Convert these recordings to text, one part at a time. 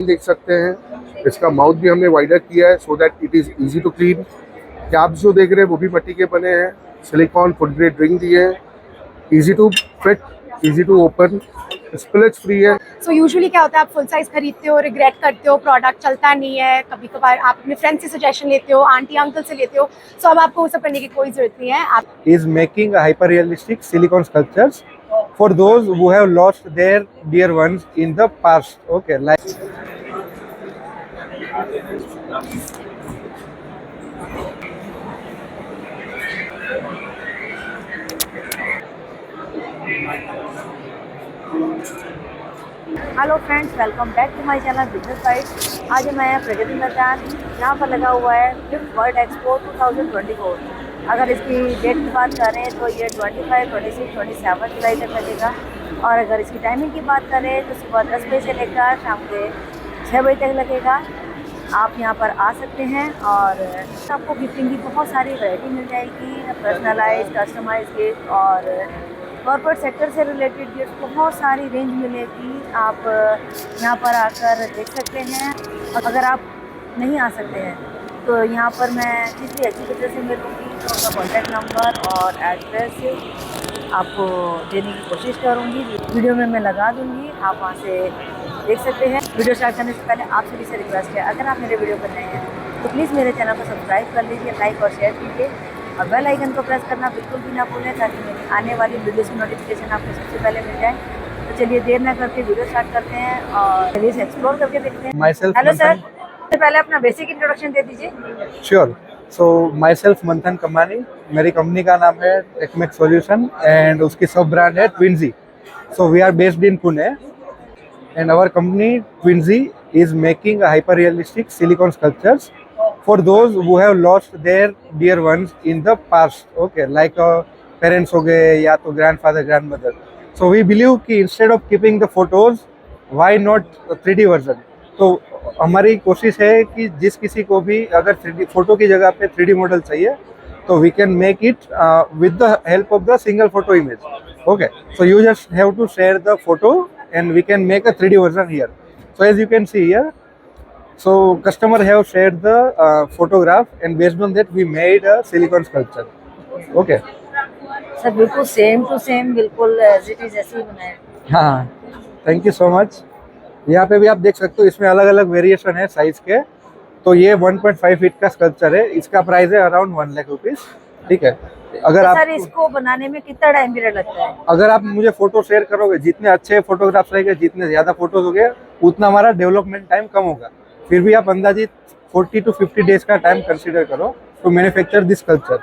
देख सकते हैं इसका माउथ भी हमने वाइडर किया है so that it is easy to clean. Caps जो देख रहे हैं वो भी मिट्टी के बने हैं। सिलिकॉन फुड ग्रेड रिंग दिए हैं, easy to fit, easy to open, spillage free है। सो यूजुअली क्या होता है, आप फुल साइज खरीदते हो, रिग्रेट करते हो, प्रोडक्ट चलता नहीं है, कभी कभार आप अपने फ्रेंड से सजेशन लेते हो, आंटी अंकल से लेते हो। सो अब आपको वो सब करने की कोई जरूरत नहीं है। आप is making a hyper realistic silicon sculptures for those who have lost their dear ones in the past. Okay, like hello friends, welcome back to my channel business site. आज मैं प्रगति मैदान, यहाँ पर लगा हुआ है 5th वर्ल्ड एक्सपो 2024। अगर इसकी date की बात करें तो ये 25, 26, 27 जुलाई तक लगेगा। और अगर इसकी टाइमिंग की बात करें तो सुबह 10 बजे से लेकर शाम के 6 बजे तक लगेगा। आप यहाँ पर आ सकते हैं और आपको गिफ्टिंग की बहुत सारी वैरायटी मिल जाएगी, पर्सनलाइज, कस्टमाइज गिफ्ट और कॉर्पोरेट सेक्टर से रिलेटेड गिफ्ट, बहुत सारी रेंज मिलेगी। आप यहाँ पर आकर देख सकते हैं। और अगर आप नहीं आ सकते हैं तो यहाँ पर मैं किसी भी एग्जीक्यूटिव से मिलूँगी तो उनका कॉन्टैक्ट नंबर और एड्रेस आपको देने की कोशिश करूँगी। वीडियो में मैं लगा दूँगी, आप वहाँ से देख सकते हैं। वीडियो स्टार्ट करने से पहले आप सभी से रिक्वेस्ट है, अगर आप मेरे वीडियो पर नए हैं तो प्लीज़ मेरे चैनल को सब्सक्राइब कर लीजिए, लाइक और शेयर कीजिए और बेल आइकन को प्रेस करना बिल्कुल भी ना भूलें ताकि मेरी आने वाली वीडियोस की नोटिफिकेशन आपको सबसे पहले मिल जाए। तो चलिए देर ना करके वीडियो स्टार्ट करते हैं और चलिए इसे एक्सप्लोर करके देखते हैं। myself hello sir, Manthan. सबसे पहले अपना बेसिक इंट्रोडक्शन दे दीजिए। Sure. So myself Manthan Kamani. मेरी कंपनी का नाम है टेक्मेक सॉल्यूशन एंड उसकी सब ब्रांड है ट्विनजी। So we are based in Pune and our company Twinzy is making a hyper realistic silicon sculptures for those who have lost their dear ones in the past. Okay, like parents हो गए या तो grandfather, grandmother. So we believe कि instead of keeping the photos, why not 3D version? तो हमारी कोशिश है कि जिस किसी को भी अगर 3D फोटो की जगह पे 3D मॉडल चाहिए तो we can make it with the help of the single photo image. Okay, so you just have to share the photo and we can make a 3D version here. So as you can see here, so customer have shared the photograph and based on that we made a silicon sculpture. Okay. Sir बिल्कुल same to same, बिल्कुल as it is ऐसे ही बनाए। हाँ, thank you so much. यहाँ पे भी आप देख सकते हो इसमें अलग अलग वेरिएशन है साइज के। तो ये 1.5 फीट का स्कल्पचर है, इसका प्राइस है अराउंड 1 लाख रुपीज। ठीक है, अगर आप सर इसको बनाने में कितना टाइम पीरियड लगता है? अगर आप मुझे फोटो शेयर करोगे, जितने अच्छे फोटोग्राफ्स रहेंगे, जितने ज़्यादा फोटोज हो गए उतना हमारा डेवलपमेंट टाइम कम होगा। फिर भी आप अंदाजित 40 to 50 डेज का टाइम कंसीडर करो टू मैन्युफैक्चर दिस स्कल्पचर।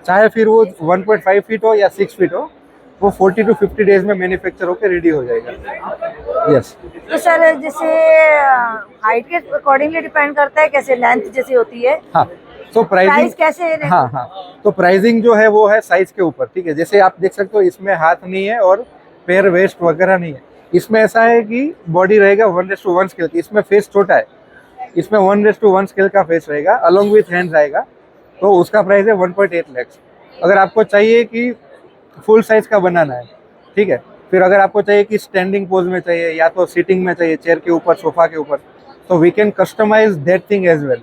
चाहे फिर वो 1.5 फीट हो या 6 फीट हो, वो 40 to 50 डेज में मैन्युफैक्चर होकर रेडी हो जाएगा। यस। तो सर जैसे हाइट के अकॉर्डिंगली डिपेंड करता है, कैसे लेंथ जैसी होती है? हाँ, तो प्राइस प्राइसिंग कैसे है? हाँ हाँ, तो प्राइसिंग जो है वो है साइज के ऊपर। ठीक है, जैसे आप देख सकते हो इसमें हाथ नहीं है और पैर वेस्ट वगैरह नहीं है। इसमें ऐसा है कि बॉडी रहेगा 1:1 स्केल की, इसमें फेस छोटा है, इसमें 1:1 स्केल का फेस रहेगा अलॉन्ग विथ हैंड्स आएगा। तो उसका प्राइस है 1.8 लाख। अगर आपको चाहिए कि फुल साइज का बनाना है, ठीक है, फिर अगर आपको चाहिए कि स्टैंडिंग पोज में चाहिए या तो सिटिंग में चाहिए, चेयर के ऊपर, सोफा के ऊपर, तो we can customize that thing as well.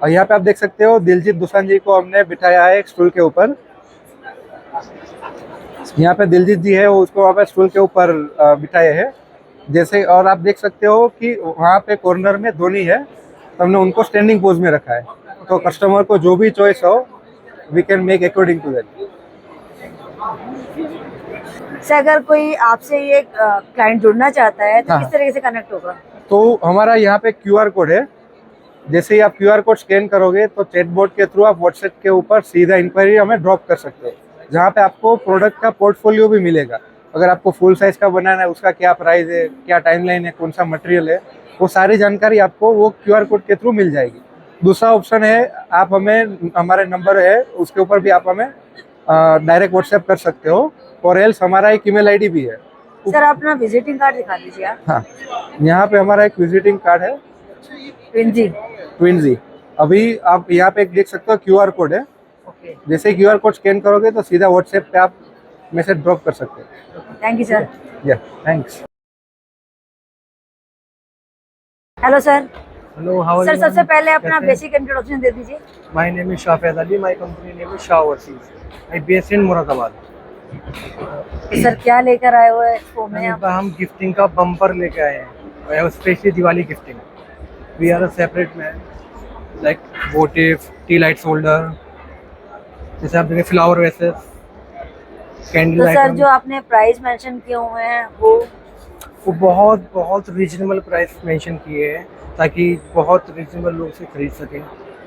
और यहाँ पे आप देख सकते हो दिलजीत दोसांझ जी को हमने बिठाया है एक स्टूल के ऊपर। यहाँ पे दिलजीत जी है, वो उसको वहाँ पे स्टूल के ऊपर बिठाए हैं जैसे। और आप देख सकते हो कि वहाँ पे कॉर्नर में धोनी है, तो हमने उनको स्टैंडिंग पोज में रखा है। तो कस्टमर को जो भी चॉइस हो we can make according to that. Sir अगर कोई आपसे ये क्लाइंट जुड़ना चाहता है तो हाँ, किस तरीके से कनेक्ट होगा? तो हमारा यहाँ पे QR कोड है। जैसे ही आप QR कोड स्कैन करोगे तो चैटबॉट के थ्रू आप व्हाट्सएप के ऊपर सीधा इंक्वायरी हमें ड्रॉप कर सकते हो, जहाँ पे आपको प्रोडक्ट का पोर्टफोलियो भी मिलेगा। अगर आपको फुल साइज का बनाना है, उसका क्या प्राइस है, क्या टाइमलाइन है, कौन सा मटेरियल है, वो सारी जानकारी आपको वो QR कोड के थ्रू मिल जाएगी। दूसरा ऑप्शन है, आप हमें, हमारे नंबर है उसके ऊपर भी आप हमें डायरेक्ट व्हाट्सएप कर सकते हो, और एल्स हमारा एक ईमेल ID भी है। सर अपना विजिटिंग कार्ड दिखा दीजिए आप। हाँ, यहाँ पे हमारा एक विजिटिंग कार्ड है ट्विनजी। अभी आप यहाँ पे एक देख सकते हो QR कोड है। ओके, जैसे QR कोड स्कैन करोगे तो सीधा व्हाट्सएप पे आप मैसेज ड्रॉप कर सकते हो। Thank you sir. या thanks. Hello sir. Hello, how are sir you? सबसे पहले अपना कैसे हैं? बेसिक इंट्रोडक्शन दे दीजिए। My name is Shafez Ali. My company name is Shah Overseas. I based in Muradabad. तो सर क्या लेकर आए हो एक्सपो में इस आप? बार हम गिफ्टिंग का बम्पर लेके आए हैं, specially Diwali gifting. We are a separate man, like votive, tea lights holder, जैसे आप देखें फ्लावर वेसेस, कैंडल तो सर आइटम। जो आपने प्राइस मेंशन किए हुए हैं वो बहुत बहुत रीजनेबल प्राइस मेंशन किए हैं, ताकि बहुत रीजनेबल लोग से खरीद सकें,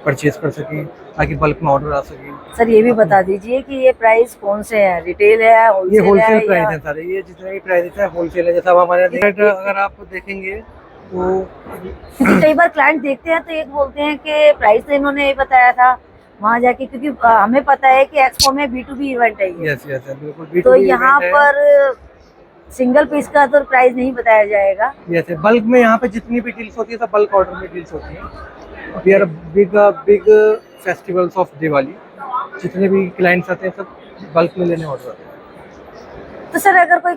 परचेज कर सकें, ताकि बल्क में ऑर्डर आ सके। सर ये भी बता दीजिए कि ये प्राइस कौन से हैं, रिटेल है, ये होलसेल होलसेल है प्राइस या है सारे, ये जितने भी प्राइस है होलसेल है। जैसा अब हमारे अगर आप देखेंगे तो क्योंकि कई बार क्लाइंट देखते हैं तो एक बोलते हैं कि प्राइस तो इन्होंने ये बताया था वहाँ जाके, क्योंकि हमें पता है कि एक्सपो में B2B इवेंट है ये। यस यस बिल्कुल तो B2B यहाँ event है। पर सिंगल पीस का तो प्राइस नहीं बताया जाएगा। जैसे बल्क में यहाँ पे जितनी भी डील्स होती है सब बल्क ऑर्डर में डील्स होती हैं। We are big festivals of Diwali, जितने भी क्लाइंट्स आते हैं सब बल्क में लेने ऑर्डर आते हैं। तो सर अगर कोई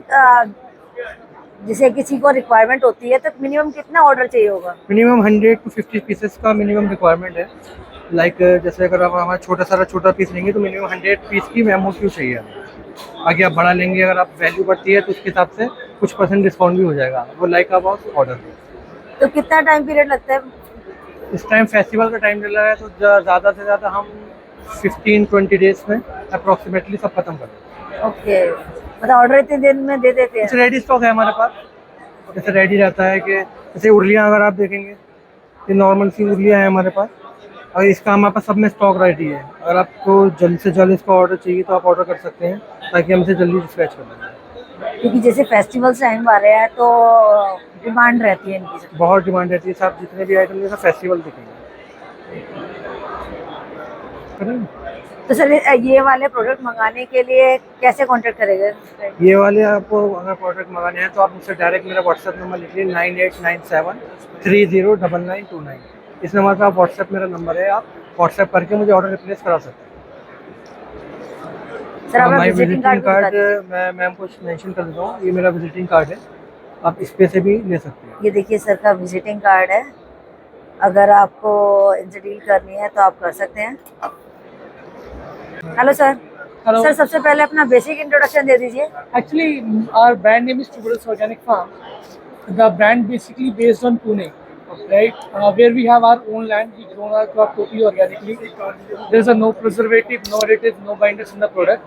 जैसे किसी को रिक्वायरमेंट होती है तो मिनिमम कितना ऑर्डर चाहिए होगा? मिनिमम 100 to 50 पीसेस का मिनिमम रिक्वायरमेंट है। लाइक जैसे अगर आप हमारा छोटा पीस लेंगे तो मिनिमम 100 पीस की मेमो क्यू चाहिए हमें। आगे आप बड़ा लेंगे, अगर आप वैल्यू बढ़ती है तो उसके हिसाब से कुछ % डिस्काउंट भी हो जाएगा, वो लाइक अबाउट ऑर्डर। तो कितना टाइम पीरियड लगता है? इस टाइम फेस्टिवल का टाइम चल रहा है तो ज़्यादा से ज़्यादा हम 15-20 डेज में अप्रॉक्सीमेटली सब खत्म कर देते हैं। ओके, मतलब ऑर्डर इतने दिन में दे देते हैं? रेडी स्टॉक है हमारे पास। जैसे रेडी रहता है कि जैसे उर्लियाँ अगर आप देखेंगे, ये नॉर्मल सी उर्लियाँ हैं हमारे पास, और इसका हमारे पास सब में स्टॉक रेडी है। अगर आपको जल्द से जल्द इसका ऑर्डर चाहिए तो आप ऑर्डर कर सकते हैं, ताकि हम इसे जल्दी डिस्पैच कर देंगे। क्योंकि जैसे फेस्टिवल टाइम आ रहे हैं तो डिमांड रहती है इनकी। बहुत डिमांड रहती है, सब जितने भी आइटम जैसा फेस्टिवल दिखेंगे। तो सर ये वाले प्रोडक्ट मंगाने के लिए कैसे कांटेक्ट करेंगे? ये वाले आपको अगर प्रोडक्ट मंगाने हैं तो आप मुझसे डायरेक्ट मेरा व्हाट्सएप नंबर लिखिए 9897309929। इस नंबर पर आप व्हाट्सएप मेरा नंबर है, आप व्हाट्सएप करके मुझे ऑर्डर रिप्लेस करा सकते हैं। सर अपना हमारी विजिटिंग कार्ड मैं मैम को मेंशन कर देता हूँ, ये मेरा विजिटिंग कार्ड है, आप इस पे से भी ले सकते हैं। ये देखिए सर का विजिटिंग कार्ड है, अगर आपको इनसे डील करनी है तो आप कर सकते हैं। Hello sir. Hello. सर सबसे पहले अपना बेसिक इंट्रोडक्शन दे दीजिए। Actually, our brand name is Tuberous Organic Farm. The brand basically based on Pune, right? Where we have our own land, we grow our crop totally organically. There's no preservative, no additives, no binders in the product.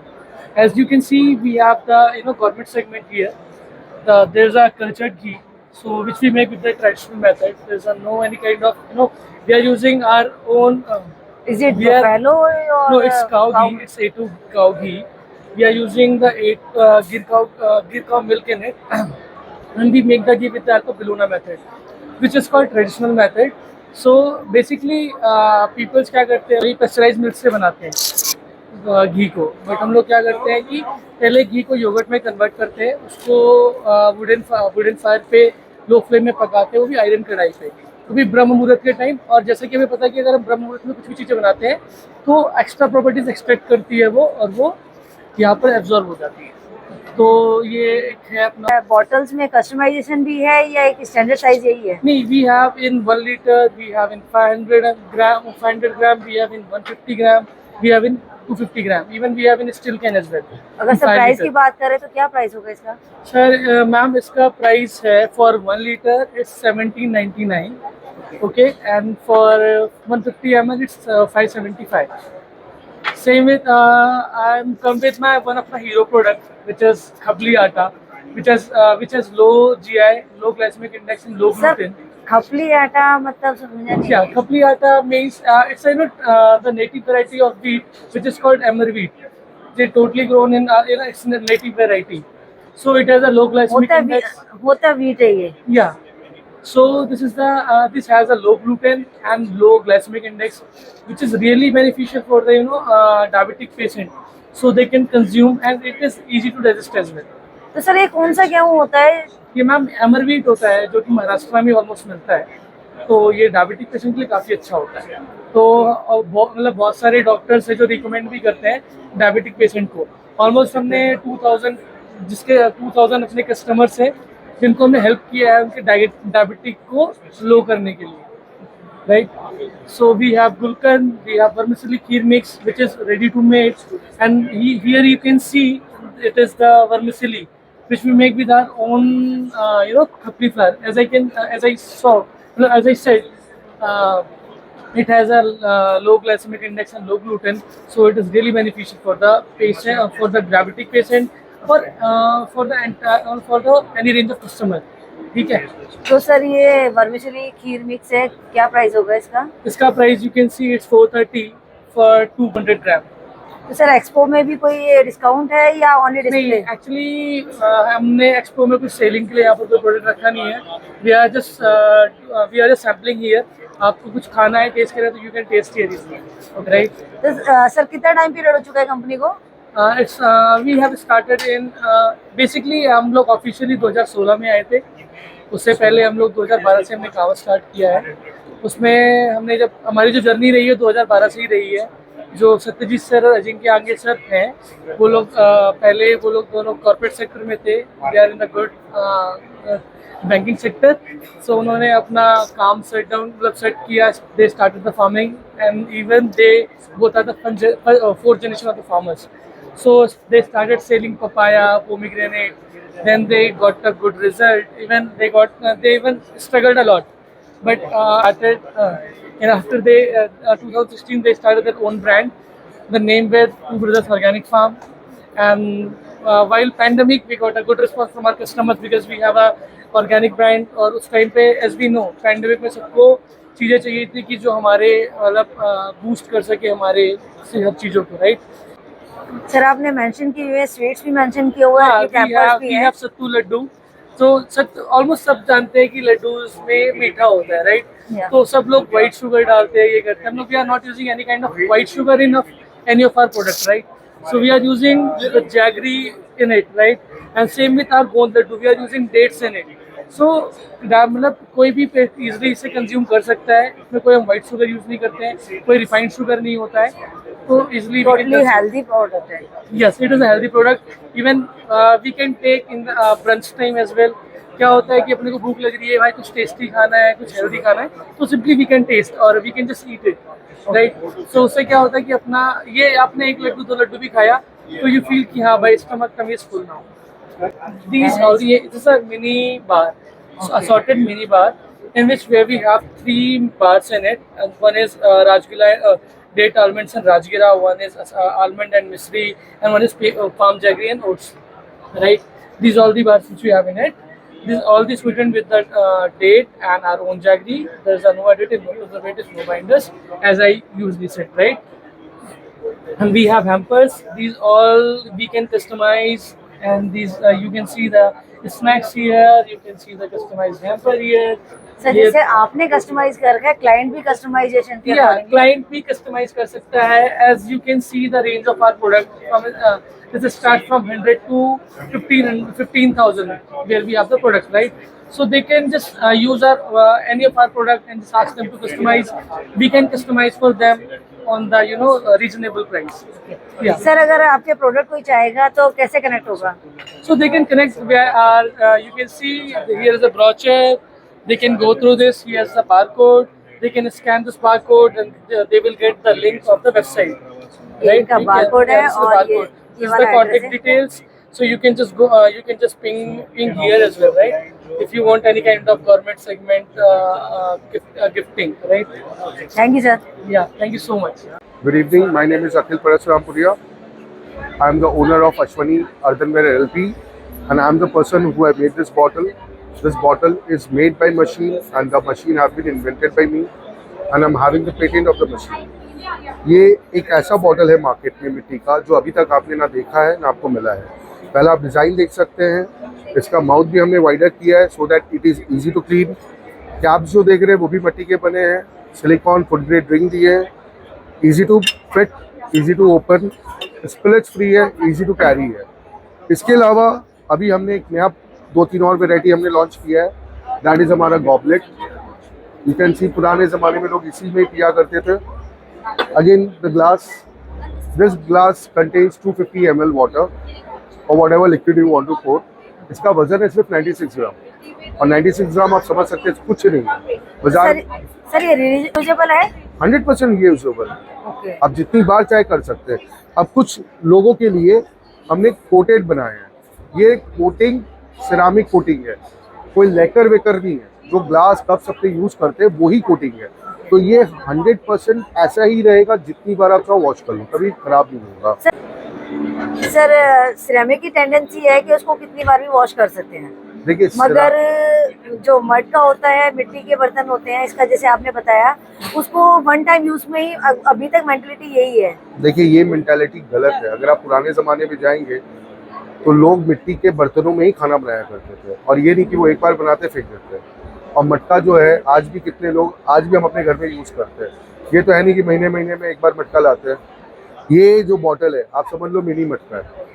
As you can see, we have the gourmet segment here. There's a cultured ghee, so which we make with the traditional method. There's no any kind of we are using our own. Is it We are- buffalo or No, it's cow ghee. It's A2 cow ghee. We are using the gir cow milk in it, and we make the ghee with the Alpha-Belluna method, which is called traditional method. So basically, people क्या करते हैं, वही pasteurized milk से बनाते हैं घी को, but हम लोग क्या करते हैं कि पहले घी को योगर्ट में कन्वर्ट करते हैं, उसको वुडन फायर पे लो फ्लेम में पकाते हैं, वो भी आयरन कढ़ाई पे, वो भी ब्रह्म मुहूर्त के टाइम। और जैसे कि हमें पता है कि अगर हम ब्रह्म मुहूर्त में कुछ भी चीज़ें बनाते हैं तो एक्स्ट्रा प्रॉपर्टीज एक्सट्रैक्ट करती है वो, और वो यहाँ पर एब्जॉर्ब हो जाती है। तो ये एक है अपना। बॉटल्स में कस्टमाइजेशन भी है या एक स्टैंडर्ड साइज यही है? नहीं, we have in 1 litre, we have in 500 gram, we have in 150 gram, we have in 250 gram, even we have in steel can as well. अगर सर प्राइस की बात करें तो क्या प्राइस होगा इसका? सर मैम इसका प्राइस है for 1 litre it's 1799, okay, and for 150 ml it's 575. Same with I'm come with my one of my hero product, which is Khapli Atta, which has low GI, low glycemic index, and low sir gluten. खपली आटा मतलब समझा नहीं। Yeah, Khapli Atta means it's the native variety of wheat, which is called emmer wheat. They're totally grown in it's a native variety, so it has a low glycemic index. होता wheat है ये। Yeah. So this is this has a low gluten and low glycemic index, which is really beneficial for the diabetic patient, so they can consume and it is easy to digest as well. तो sir ये कौन सा गेहूँ होता है? ये ma'am एमर wheat होता है, जो कि महाराष्ट्र में ऑलमोस्ट मिलता है, तो ये डायबिटिक पेशेंट के लिए काफ़ी अच्छा होता है। तो मतलब बहुत सारे डॉक्टर्स है जो रिकमेंड भी करते हैं डायबिटिक पेशेंट को। ऑलमोस्ट हमने 2000 अपने कस्टमर से जिनको हमने हेल्प किया है उनके डायबिटिक को स्लो करने के लिए, right? So we have gulkan, we have vermicelli kheer mix, which is ready to make, and here you can see it is the vermicelli, which we make with our own, khapli flour. As I said, it has a low glycemic index and low gluten, so it is really beneficial for the patient, for the diabetic patient, for the entire, for the any range of customer. ठीक है. तो sir ये vermicelli खीर mix है, क्या price होगा इसका? इसका price you can see it's 430 for 200 ग्राम. तो सर एक्सपो में भी कोई डिस्काउंट है या ओनली नहीं, डिस्प्ले? एक्चुअली हमने एक्सपो में कुछ सेलिंग के लिए यहाँ पर कोई प्रोडक्ट रखा नहीं है. We are just sampling here. आपको कुछ खाना है, टेस्ट करें तो you can taste here, right? तो सर कितना टाइम पीरियड हो चुका है कंपनी को? It's we have started in basically हम लोग ऑफिशियली 2016 में आए थे. उससे पहले हम लोग 2012 से हमने कावा स्टार्ट किया है. उसमें हमने जब हमारी जो जर्नी रही है 2012 से ही रही है. जो सत्यजीत सर और अजिंक्य आंगे सर हैं, वो लोग पहले वो लोग दोनों कॉर्पोरेट सेक्टर में थे. They are in the good banking sector. So उन्होंने अपना काम सेट किया. They started the farming and even they both are the fourth generation of the farmers. So they started selling papaya, pomegranate. Then they got a good result. They even struggled a lot. But after 2016 they started their own brand. The name was Two Brothers Organic Farm. And while pandemic, we got a good response from our customers because we have a organic brand. और उस time पे as we know, pandemic में सबको चीज़ें चाहिए थी कि जो हमारे मतलब बूस्ट कर सके हमारे सेहत चीज़ों को, राइट? सर आपने मेंशन किए हुए स्वीट्स भी मेंशन किए हुए हैं, टेम्पर्स भी है. सत्तू लड्डू. तो ऑलमोस्ट सब जानते हैं कि लड्डू में मीठा होता है, राइट? Yeah. तो सब लोग व्हाइट शुगर डालते हैं, ये करते हैं. हम लोग we are not using any kind of white sugar in any of our product, right? So we are using the jaggery in it, right? And same with our gond laddoo, we are using dates in it. So मतलब कोई भी easily इसे consume कर सकता है. इसमें कोई हम व्हाइट शुगर यूज नहीं करते हैं, कोई रिफाइंड शुगर नहीं होता है. तो इजिली टोटली हेल्दी प्रोडक्ट है. Yes, it is a healthy product. Even we can take in the brunch time as well. क्या होता है कि अपने को भूख लग रही है भाई, कुछ टेस्टी खाना है, कुछ हेल्दी खाना है, तो सिंपली वी कैन टेस्ट और we can just eat it, right? So उससे क्या होता है कि अपना ये आपने एक लड्डू 2 लड्डू भी खाया तो यू फील कि हाँ भाई stomach come is full now. This is a mini bar, assorted mini bar in which where we have 3 bars in it. And one is Rajgula, date almonds and Rajgira, one is almond and misri, and one is palm jaggery and oats, right? These are all the bars which we have in it. All these sweetened with the date and our own jaggery. There's no additive, no preservatives, no binders, as I usually said, right? And we have hampers. These all we can customize, and these you can see the snacks here. You can see the customized hamper here. Sir जैसे आपने customise कर रखा है, client भी customization के according client भी customise कर सकता है. As you can see the range of our product this start from 100 to 15,000 where we have the product, right? So they can just use our any of our product and just ask them to customize. We can customize for them on the reasonable price. Yeah. Sir अगर आपके product कोई चाहेगा तो कैसे connect होगा? So they can connect where our you can see here is a brochure. They can go through this. Here's the barcode. They can scan this barcode and they will get the link of the website. ये इनका barcode है और ये This is the contact details. So you can just go. You can just ping here as well, right? If you want any kind of government segment gifting, right? Thank you sir. Yeah. Thank you so much. Good evening. My name is Akhil Parasurampuriya. I am the owner of Ashwani Earthenware LLP, and I am the person who have made this bottle. This bottle is made by machine, and the machine have been invented by me, and I'm having the patent of the machine. ये एक ऐसा bottle है market में मिट्टी का जो अभी तक आपने ना देखा है ना आपको मिला है. पहला आप डिज़ाइन देख सकते हैं. इसका माउथ भी हमने वाइडर किया है so that it is easy to clean. Caps जो देख रहे हैं वो भी मिट्टी के बने हैं. सिलिकॉन फूड ग्रेड रिंग दिए हैं. Easy to fit, easy to open, spillage free है, इजी टू कैरी है. इसके अलावा अभी हमने एक नया 2-3 और वेराइटी हमने लॉन्च किया है. दैट इज़ हमारा गॉबलेट. यू कैन सी पुराने ज़माने में लोग इसी में पिया करते थे. Again, this glass contains 250 ml water or whatever liquid you want to pour. इसका वजन है सिर्फ 96 ग्राम. और 96 ग्राम आप समझ सकते हैं कुछ नहीं है बाजार। सर ये रियूजेबल है? 100% यूजेबल है, ओके। आप जितनी बार चाहे कर सकते हैं। अब कुछ लोगों के लिए हमने कोटेड बनाए हैं, ये कोटिंग सिरामिक कोटिंग है, कोई लेकर वेकर नहीं है, जो ग्लास कप सबसे यूज करते हैं वही कोटिंग है। तो ये 100% ऐसा ही रहेगा, जितनी बार आप चाहो वॉश कर लो कभी खराब नहीं होगा। सर सिरेमिक की टेंडेंसी है कि उसको कितनी बार भी वॉश कर सकते हैं, देखिए मगर जो मड का होता है, मिट्टी के बर्तन होते हैं, इसका जैसे आपने बताया उसको वन टाइम यूज में ही, अभी तक मेंटालिटी यही है। देखिए ये मेंटालिटी गलत है। अगर आप पुराने ज़माने में जाएंगे तो लोग मिट्टी के बर्तनों में ही खाना बनाया करते थे, और ये नहीं कि वो एक बार बनाते फेंक देते हैं। और मटका जो है आज भी कितने लोग, आज भी हम अपने घर में यूज़ करते हैं। ये तो है नहीं कि महीने महीने में एक बार मटका लाते हैं। ये जो बॉटल है आप समझ लो मिनी मटका है,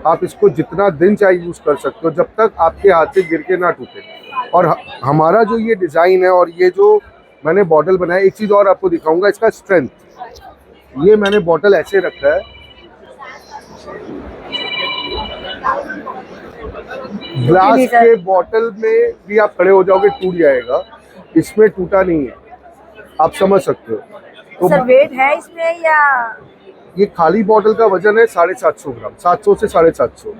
आप इसको जितना दिन चाहे यूज़ कर सकते हो, जब तक आपके हाथ से गिर के ना टूटे। और हमारा जो ये डिज़ाइन है और ये जो मैंने बॉटल बनाया, एक चीज़ और आपको दिखाऊंगा इसका स्ट्रेंथ। ये मैंने बॉटल ऐसे रखा है, ग्लास के बॉटल में भी आप खड़े हो जाओगे टूट जाएगा, इसमें टूटा नहीं है, आप समझ सकते हो। तो सर वेट है इसमें या? ये खाली बॉटल का वजन है 750 ग्राम, 700 से 750।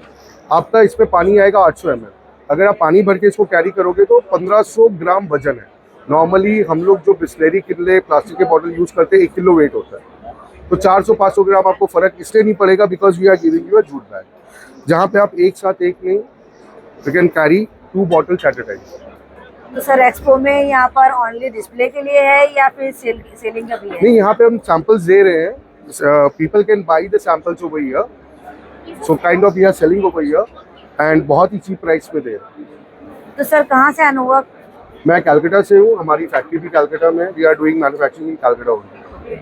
आपका इसमें पानी आएगा 800 ml। अगर आप पानी भर के इसको कैरी करोगे तो 1500 ग्राम वजन है। नॉर्मली हम लोग जो बिस्लेरी किले प्लास्टिक के बॉटल यूज़ करते हैं 1 किलो वेट होता है। तो 400-500 ग्राम आपको फ़र्क इसलिए नहीं पड़ेगा because we are giving you a jute bag, जहाँ पे आप एक साथ एक नहीं, you can carry 2 bottles at a time. तो सर एक्सपो में यहाँ पर ओनली डिस्प्ले के लिए है या फिर सेलिंग का भी है? नहीं, यहाँ पे हम सैम्पल्स दे रहे हैं, people can buy the samples over here, so kind of we are selling over here and बहुत ही चीप प्राइस पे दे रहे हैं। तो सर कहाँ से अनुभव? मैं कलकत्ता से हूँ, हमारी फैक्ट्री भी कलकत्ता में, we are doing manufacturing in Calcutta only.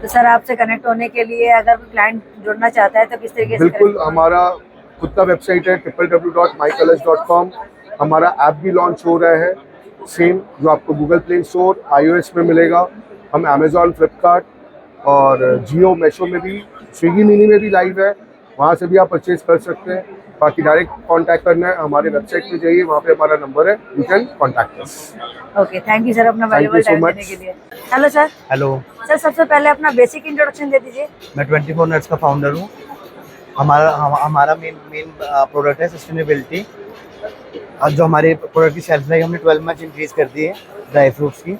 तो सर आपसे कनेक्ट होने के लिए अगर कोई क्लाइंट जुड़ना चाहता है तो किस तरीके से? बिल्कुल, हमारा खुद का वेबसाइट है www.mycolors.com। हमारा ऐप भी लॉन्च हो रहा है सेम, जो आपको गूगल प्ले स्टोर iOS में मिलेगा। हम अमेजॉन, फ्लिपकार्ट और जियो, मेशो में भी, स्विगी मिनी में भी लाइव है, वहाँ से भी आप परचेज कर सकते हैं। बाकी डायरेक्ट कांटेक्ट करना है हमारे वेबसाइट पे जाइए, वहाँ पे हमारा नंबर है, you can contact us. Okay, thank you sir अपना वैल्यूएबल so टाइम much. देने के लिए। Hello sir. हेलो सर सबसे पहले अपना बेसिक इंट्रोडक्शन दे दीजिए। मैं 24 नट्स का फाउंडर हूँ। हमारा मेन प्रोडक्ट है सस्टेनेबिलिटी। और जो हमारे प्रोडक्ट की शेल्फ लाइफ हमने 12 मंथ इंक्रीज कर दी है ड्राई फ्रूट्स की,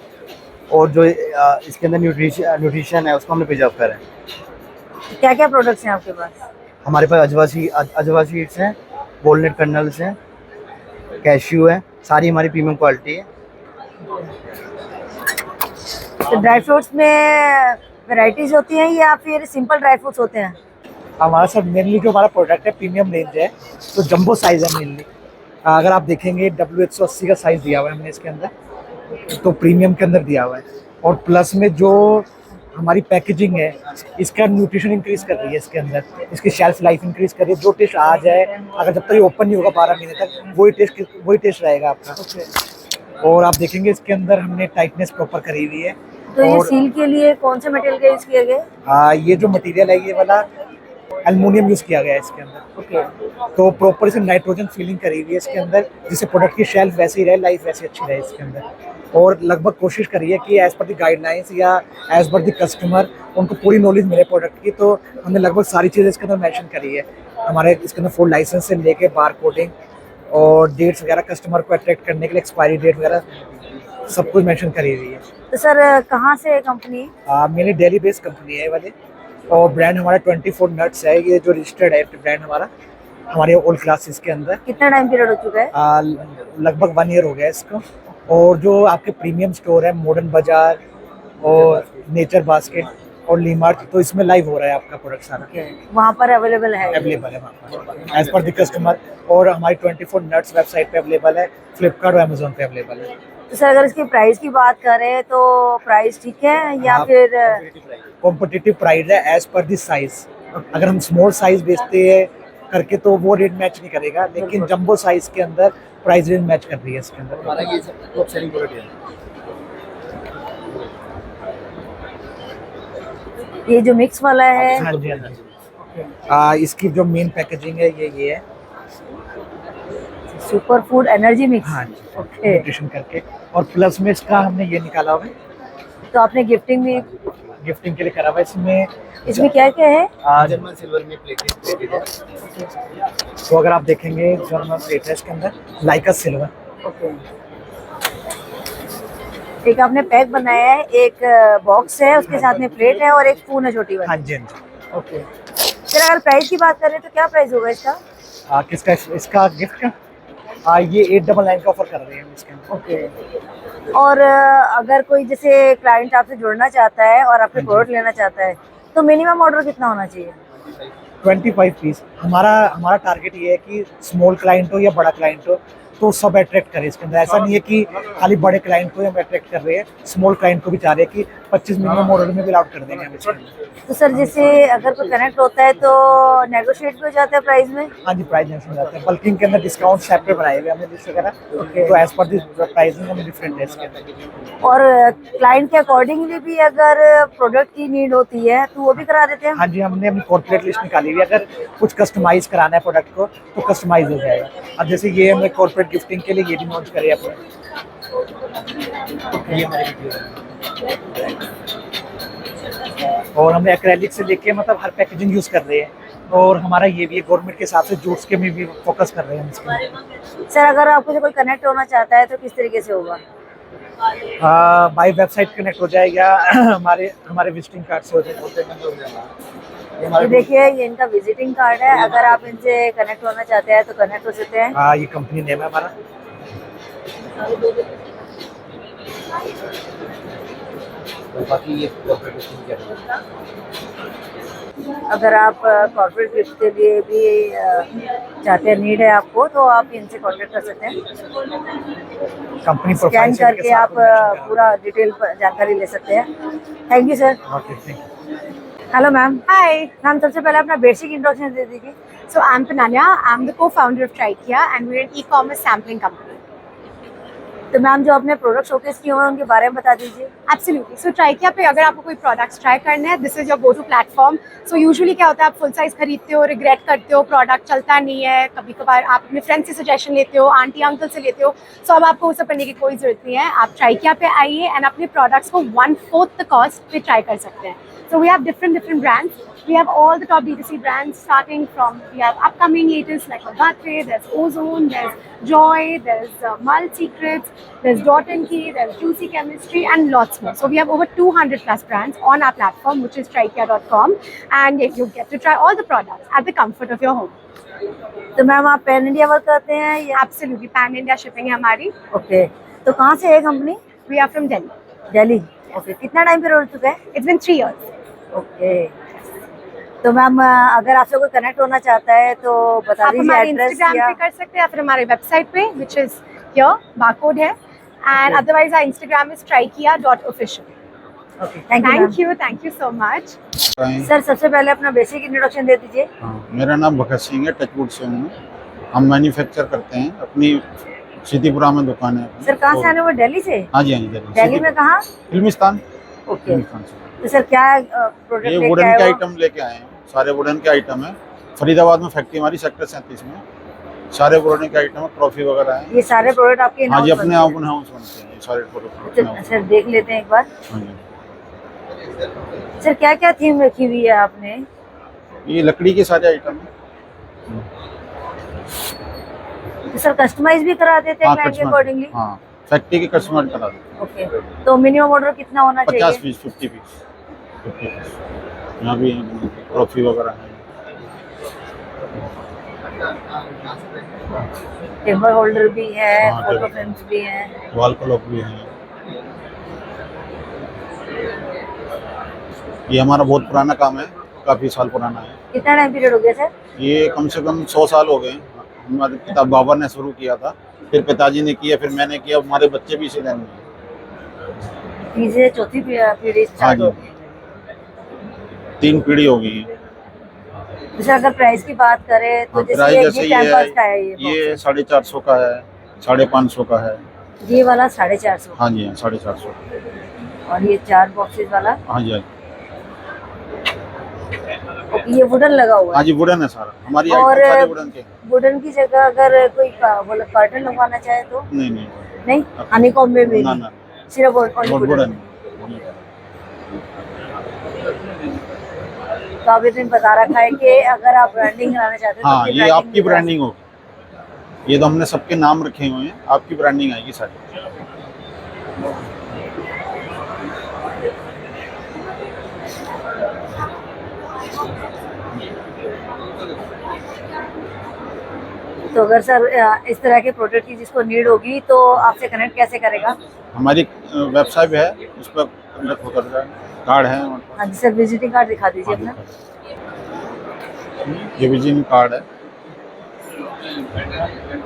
और जो इसके अंदर न्यूट्रिशन है उसको हमने प्रिजर्व करा है। क्या क्या प्रोडक्ट्स हैं आपके पास? हमारे पास अजवा सीड्स हैं, वॉलनट कर्नल्स हैं, कैश्यू है, सारी हमारी प्रीमियम क्वालिटी है। तो ड्राई फ्रूट्स में वैरायटीज होती हैं या फिर सिंपल ड्राई फ्रूट्स होते हैं? हमारा सर मेनली जो हमारा प्रोडक्ट है प्रीमियम रेंज है, तो जंबो साइज़ है मेनली। अगर आप देखेंगे W180 का साइज़ दिया हुआ है हमने इसके अंदर, तो प्रीमियम के अंदर दिया हुआ है। और प्लस में जो हमारी पैकेजिंग है, इसका न्यूट्रिशन इंक्रीज़ कर रही है इसके अंदर, इसकी शेल्फ लाइफ इंक्रीज़ कर रही है। जो टेस्ट आ जाए, अगर जब तक ये ओपन नहीं होगा 12 महीने तक, वही टेस्ट रहेगा आपका। और आप देखेंगे इसके अंदर हमने टाइटनेस प्रॉपर करी हुई है। तो ये और सील के लिए कौन से मटेरियल का यूज़ किया गया? ये जो मटेरियल है ये वाला एल्युमिनियम यूज़ किया गया है इसके अंदर। ओके। तो प्रॉपर इसे नाइट्रोजन फीलिंग करी हुई है इसके अंदर, जिससे प्रोडक्ट की शेल्फ वैसे ही रहे, लाइफ वैसे अच्छी रहे इसके अंदर। और लगभग कोशिश करी है कि एज़ पर द गाइडलाइंस या एज़ पर द कस्टमर उनको पूरी नॉलेज मिले प्रोडक्ट की। तो हमने लगभग सारी चीज़ें इसके अंदर मेंशन करी है। हमारे इसके अंदर फुल लाइसेंस से लेके बार कोडिंग और डेट्स वगैरह, कस्टमर को अट्रैक्ट करने के लिए एक्सपायरी डेट वगैरह सब कुछ मेंशन करी हुई है। तो सर कहाँ से है कंपनी? मेरी दिल्ली बेस्ड कंपनी है ये वाली, और ब्रांड हमारा 24 नट्स है, ये जो रजिस्टर्ड है ब्रांड हमारा हमारे ऑल क्लासेस के अंदर। कितना टाइम पीरियड हो चुका है? लगभग 1 ईयर हो गया इसको। और जो आपके प्रीमियम स्टोर है, मॉडर्न बाजार और नेचर बास्केट और ली मार्ट, तो इसमें लाइव हो रहा है आपका प्रोडक्ट सारा। वहाँ पर अवेलेबल है? अवेलेबल है वहाँ पर एज पर द कस्टमर। और हमारी 24 नट्स वेबसाइट पे अवेलेबल है, फ्लिपकार्ट और अमेजोन पे अवेलेबल है। तो सर अगर इसकी प्राइस की बात करें तो प्राइस ठीक है या फिर? कॉम्पिटिटिव प्राइस है एज पर द साइज। अगर हम स्मॉल साइज बेचते हैं करके तो वो रेट मैच नहीं करेगा, लेकिन जंबो साइज के अंदर प्राइस रेंज मैच कर रही है इसके अंदर। हमारा ये सब टॉप सेलिंग प्रोडक्ट है। ये जो मिक्स वाला है? हाँ जी, हाँ जी। इसकी जो मेन पैकेजिंग है ये है। Super food energy mix. हाँ जी, ओके। न्यूट्रिशन करके। और प्लस में इसका हमने ये निकाला हुआ है, तो आपने गिफ्टिंग भी, गिफ्टिंग के लिए करा हुआ है। इसमें क्या क्या है? जर्मन सिल्वर में प्लेटेड है। तो अगर आप देखेंगे जर्मन प्लेट है इसके अंदर, लाइका सिल्वर। ओके। एक आपने पैक बनाया है, एक बॉक्स है, उसके साथ में प्लेट है और एक स्पून है छोटी हाँ वाली। जी, हाँ जी। ओके। फिर अगर प्राइस की बात करें तो क्या प्राइस होगा इसका? किसका, इसका गिफ्ट का? ये 899 का ऑफर कर रहे हैं हम इसके अंदर। ओके। और अगर कोई जैसे क्लाइंट आपसे जुड़ना चाहता है और आपके प्रोडक्ट लेना चाहता है तो मिनिमम ऑर्डर कितना होना चाहिए? 25 पीस। हमारा टारगेट ये है कि स्मॉल क्लाइंट हो या बड़ा क्लाइंट हो तो सब अट्रैक्ट करें इसके अंदर। ऐसा नहीं है कि खाली बड़े क्लाइंट को हम अट्रैक्ट कर रहे हैं, स्मॉल क्लाइंट को भी चाह रहे हैं कि 25 मिनिमम ऑर्डर में भी अलाउड कर देंगे हम इसके अंदर। तो सर जैसे अगर कोई कनेक्ट होता है तो नेगोशिएट भी हो जाता है प्राइस में? हाँ जी, प्राइस में जाते हैं। बल्किंग के अंदर डिस्काउंट सेपरेट बनाए हुए हमने लिस्ट वगैरह, तो एज पर दिस प्राइसिंग हमें डिफरेंट है इसके अंदर। और क्लाइंट के अकॉर्डिंगली भी अगर प्रोडक्ट की नीड होती है तो वो भी करा देते हैं? हाँ जी, हमने अपनी कॉर्पोरेट लिस्ट निकाली हुई है। अगर कुछ कस्टमाइज कराना है प्रोडक्ट को तो कस्टमाइज हो जाएगा। अब जैसे ये हमने कॉर्पोरेट गिफ्टिंग के लिए ये भी लॉन्च करे अपने, ये हमारी वीडियो है। और हमने एक्रेलिक से लेके मतलब हर पैकेजिंग यूज कर रहे हैं। और हमारा ये भी है गवर्नमेंट के हिसाब से जूट्स के में भी फोकस कर रहे हैं हम इसमें। सर अगर आपको से कोई कनेक्ट होना चाहता है तो किस तरीके से होगा? बाय वेबसाइट कनेक्ट हो जाए या हमारे विजिटिंग कार्ड से हो जाए। ये देखिए, ये इनका विजिटिंग कार्ड है। अगर आप इनसे कनेक्ट होना चाहते हैं तो कनेक्ट हो सकते हैं। हाँ, ये कंपनी नेम है हमारा। बाकी ये कॉर्पोरेट गिफ्टिंग कर रहे हैं। अगर आप कॉर्पोरेट गिफ्ट के लिए भी चाहते हैं, नीड है आपको, तो आप इनसे कांटेक्ट कर सकते हैं। कंपनी स्कैन प्रोफाइल करके आप पूरा डिटेल जानकारी ले सकते हैं। Thank you sir. Okay, thank you. Hello ma'am. Hi. Ma'am सबसे पहले अपना बेसिक इंट्रोडक्शन दे दीजिए। So I'm Pananya. I'm the co-founder of Trikia, and we're an e-commerce sampling company. तो मैम जो आपने प्रोडक्ट शोकेस किए हुए हैं उनके बारे में बता दीजिए। Absolutely. So Trikia पे अगर आपको कोई प्रोडक्ट्स ट्राई करने हैं, this is your go to platform. So usually क्या होता है, आप फुल साइज खरीदते हो, रिग्रेट करते हो, प्रोडक्ट चलता नहीं है, कभी कभार आप अपने फ्रेंड से सजेशन लेते हो, आंटी अंकल से लेते हो। सो अब आपको वो सब करने की कोई जरूरत नहीं है। आप Trikia पे आइए एंड अपने प्रोडक्ट्स को 1/4 द कॉस्ट पे ट्राई कर सकते हैं। So we have different brands. We have all the top B2C brands starting from, we have upcoming latest like Agate, there's Ozone, there's Joy, there's Malt Secrets, there's Dot & Key, there's Juicy Chemistry and lots more. So we have over 200 plus brands on our platform, which is trikia.com, and you get to try all the products at the comfort of your home. तो ma'am आप pan India work करते हैं या? Absolutely, pan India shipping है हमारी। Okay. तो कहाँ से है company? We are from Delhi. Delhi. Okay. कितना टाइम पीरियड हो चुका है? It's been 3 years. ओके। तो मैम अगर आपसे कोई कनेक्ट होना चाहता है तो बता आप दीजिए हमारे एड्रेस इंस्टाग्राम या। पे कर सकते हैं या फिर हमारे वेबसाइट पे, which is here, बारकोड है, and otherwise our Instagram is trikia.official. Okay, thank you. Thank you so much. Sir सबसे पहले अपना बेसिक इंट्रोडक्शन दे दीजिए। हाँ, मेरा नाम भगत सिंह है, टचवुड से हूँ। हम मैन्युफैक्चर करते हैं, अपनी सीतीपुरा में दुकान है अपनी। सर कहाँ से आने वो? दिल्ली से? हाँ जी, हाँ जी, दिल्ली में कहाँ? फिल्मिस्तान। ओके। फिल्मिस्तान से। तो सर क्या प्रोडक्ट ये लेके वुडन आए के हो? आइटम लेके आए हैं, सारे वुडन के आइटम है। फरीदाबाद में फैक्ट्री हमारी सेक्टर 37 में, सारे वुडन के आइटम है, ट्रॉफी वगैरह है। ये सारे प्रोडक्ट आपके हाँ जी, in-house अपने बनते आप हाउस बनते हैं ये सारे प्रोडक्ट। हैं? सर देख लेते हैं एक बार। हाँ जी, सर क्या क्या थीम रखी हुई है आपने? ये लकड़ी के सारे आइटम है। तो सर कस्टमाइज भी करा देते हैं हाँ, क्लाइंट के कस्टमर, अकॉर्डिंगली? हाँ, फैक्ट्री के कस्टमर करा देते हैं। ओके। तो मिनिमम ऑर्डर कितना होना 50 चाहिए? Piece, 50 piece, 50 piece. यहाँ भी ट्रॉफी वगैरह है। टेबल होल्डर भी है, हाँ, फोटो टेबल। फ्रेम्स भी हैं। वॉल क्लॉक भी है। ये हमारा बहुत पुराना काम है, काफ़ी साल पुराना है। कितना टाइम पीरियड हो गया सर? ये कम से कम 100 साल हो गए। हमारे पिता बाबा ने शुरू किया था, फिर पिताजी ने किया, फिर मैंने किया, हमारे बच्चे भी इसी लाइन में हैं। तीसरे चौथी पीढ़ी हाँ स्टार्ट जी, हो गई। 3 पीढ़ी हो गई है। जैसे अगर प्राइस की बात करें तो हाँ, जैसे प्राइस ये जैसे कैंपस का है, ये 450 का है, 550 का है। ये वाला 450। हाँ जी, हाँ, 450। और ये 4 बॉक्सेस वाला। हाँ जी, हाँ जी। ये वुडन लगा हुआ हाँ है। जी वुडन है सारा, हमारी और आइटम सारे वुडन के हैं। वुडन की जगह अगर कोई बोले कर्टन लगवाना चाहे तो नहीं नहीं नहीं, हनीकॉम्ब में भी ना नहीं, ना सिर्फ only वुडन वुडन। तो आप इतने बता रखा है कि अगर आप ब्रांडिंग कराना चाहते हो तो हाँ अपनी ये आपकी भी करा ब्रांडिंग होगी, ये तो हमने सबके नाम रखे हुए हैं, आपकी ब्रांडिंग आएगी सारी। तो अगर सर इस तरह के प्रोडक्ट की जिसको नीड होगी तो आपसे कनेक्ट कैसे करेगा? हमारी वेबसाइट है, उस पर कॉन्टेक्ट होकर कार्ड है हमारे पास। हाँ जी सर, विजिटिंग कार्ड दिखा दीजिए अपना। ये विजिटिंग कार्ड है,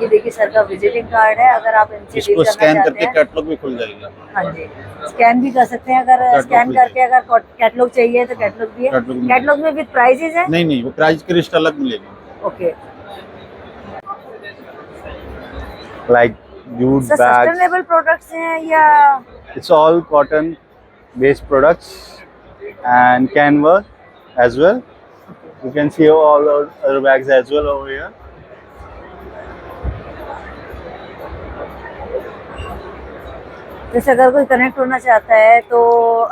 ये देखिए सर का विजिटिंग कार्ड है। अगर आप इनसे डील इसको करना स्कैन चाहते करके हैं, कैटलॉग भी खुल जाएगा। हाँ जी स्कैन भी कर सकते हैं। अगर कैटलॉग स्कैन भी करके अगर कैटलॉग चाहिए तो कैटलॉग भी है। कैटलॉग भी कैटलॉग में विद प्राइजेज है। नहीं नहीं वो प्राइस की लिस्ट अलग मिलेगी। Okay like jute sir, bags. Sustainable products हैं या It's all cotton based products and canvas as well. You can see all our other bags as well over here. जैसे अगर कोई कनेक्ट होना चाहता है तो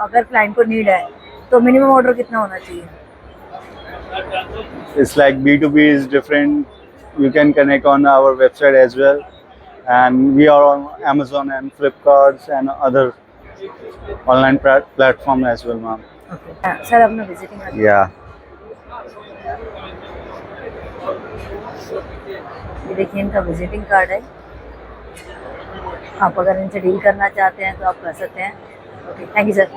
अगर क्लाइंट को नीड है तो मिनिमम ऑर्डर कितना होना चाहिए? It's like B2B is different. You can connect on our website as well. And we are on Amazon and Flipkart and other online platform as well, ma'am. Sir अपना visiting card. Yeah. ये देखिए इनका visiting card है। आप अगर इनसे deal करना चाहते हैं तो आप कर सकते हैं। Okay thank you sir.